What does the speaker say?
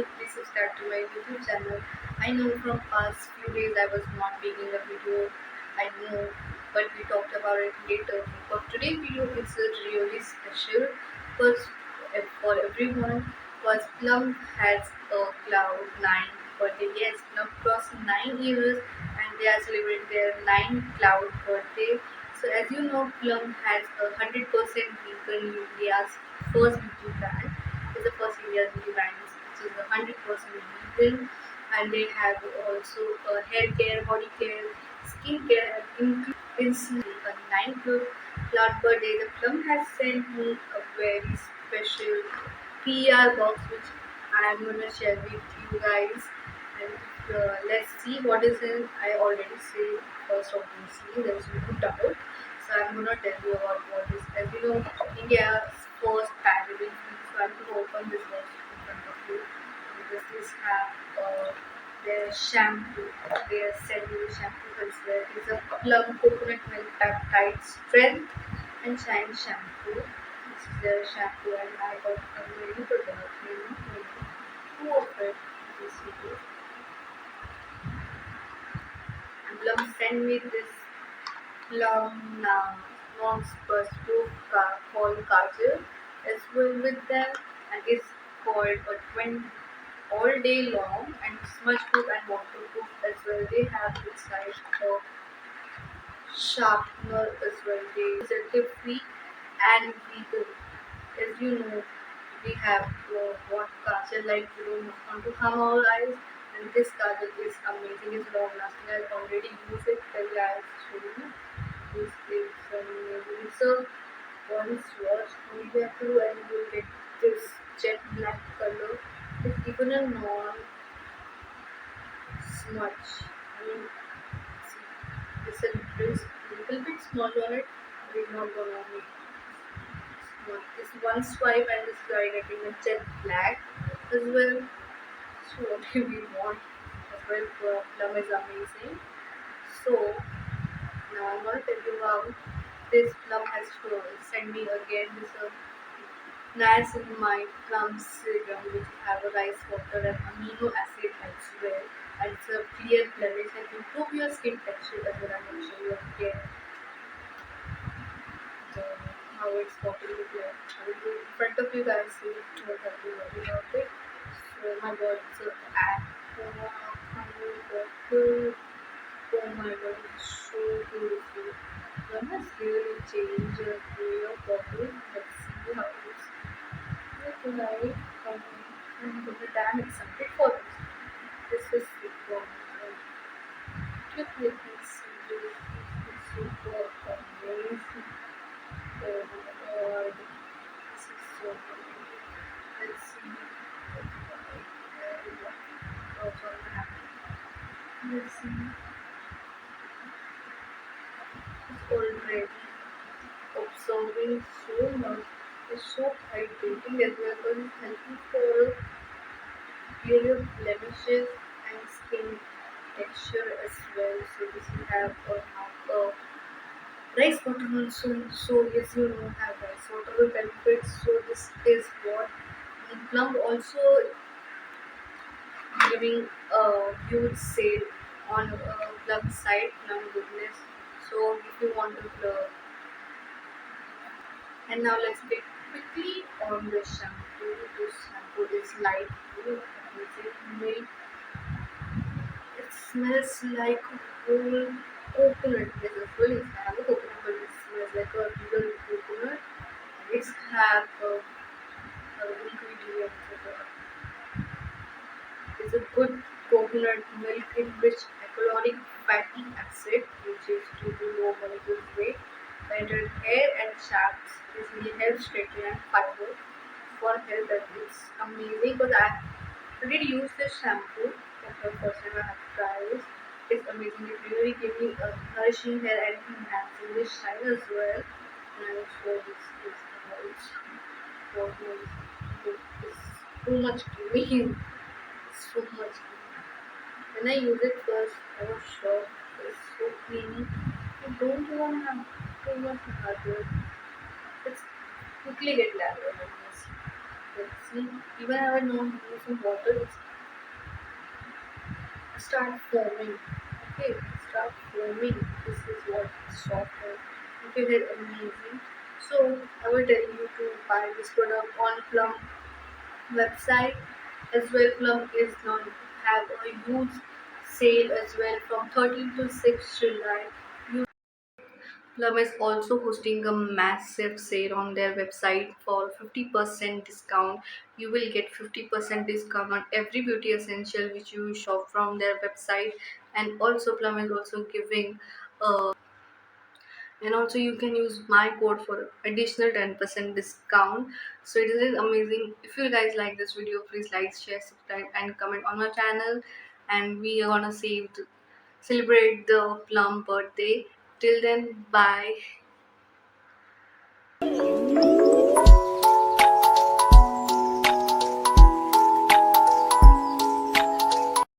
channel, please subscribe to my YouTube channel. I know from past few days I was not making a video. I know, but we talked about it later. But today's video is really special because for everyone, because Plum has a cloud 9 birthday. Yes, Plum crossed 9 years and they are celebrating their 9 cloud birthday. So as you know, Plum has a 100% vegan India's first beauty brand. It's the first Indian beauty brand which is a 100% vegan, and they have also hair care, body care, skin care, including a 9th cloud birthday. The Plum has sent me a very special PR box which I am gonna share with you guys. And let's see what is in. I already say first obviously there is no doubt. So I'm gonna tell you about what is. As you know, India's first Paraben free. So I'm gonna open this box in front of you because this have their shampoo, their cellular shampoo as well. It's a Plum coconut milk peptide strength and shine shampoo. This is their shampoo, and I got a very good two of it. This video. And Plum sent me this Plum now non-spurs proof called Kajal as well with them, and it's called a 20 all day long and smudge proof and waterproof as well. They have inside a sharpener as well. They preservative free and vegan. As you know, we have what kajal like we don't want to harm our eyes, and this kajal is amazing. It's long lasting. I already use it. Tell you I show you. This is amazing. It's a once washed media too, and you will get this jet black color. It's even a non smudge. I mean, see, it's a little bit small on it. We're not gonna make this one swipe and this guy getting a jet black as well. So what do we want as well? Plum is amazing. So now I'm gonna tell you how this Plum has sent me again this Niacinamide plum serum which have a rice water and amino acid as well. And it's a clear blemish and improve your skin texture as well. I'm gonna show you again the, how it's popping the clear. I will do in front of you guys so you don't have to worry about it. So my god, it's a app. Oh my god, oh my god, it's so beautiful. One has really changed the way of bottle. Let's see how it's look like. I'm damn excited for this. This is super. Look, let me see this. It's super amazing. Oh my god, this is so good. Let's see. Also, let's see. It's already absorbing so much. It's so hydrating as well because it's helping for clear your blemishes and skin texture as well. So this will have a rice water also. So yes, you know have rice water benefits. So this is what Plum also giving a huge sale on Plum site, Plum Goodness. So if you want to and now let's get quickly on the shampoo. This shampoo is light blue, amazing milk. It smells like a whole coconut. Yes, as well as have a coconut, but it smells like a real coconut. It's have ingredients. It's a good coconut milk in rich alcoholic fatty acid, which is due to low molecular weight. Better hair and shafts easily helps straighten and fiber for health. That is amazing because I already used this shampoo. That's the first time I have tried this. It's amazing. It really gives me a nourishing hair and enhancing the shine as well. And I will show this is how it's what was it's too much creamy. So much creamy. When I use it first, I was shocked. It's so creamy. You don't even have too much lather. It's quickly get lather, I guess. See, even I have not using water, it's start foaming. Okay, start foaming. This is what softer. Okay, they're amazing. So I will tell you to buy this product on Plum website as well. Plum is not have a huge sale as well from 13 to 6 July. Plum is also hosting a massive sale on their website for 50% discount. You will get 50% discount on every beauty essential which you shop from their website, and also Plum is also giving and also you can use my code for additional 10% discount. So it is amazing. If you guys like this video, please like, share, subscribe and comment on my channel, and we are gonna celebrate the Plum birthday. Till then, bye.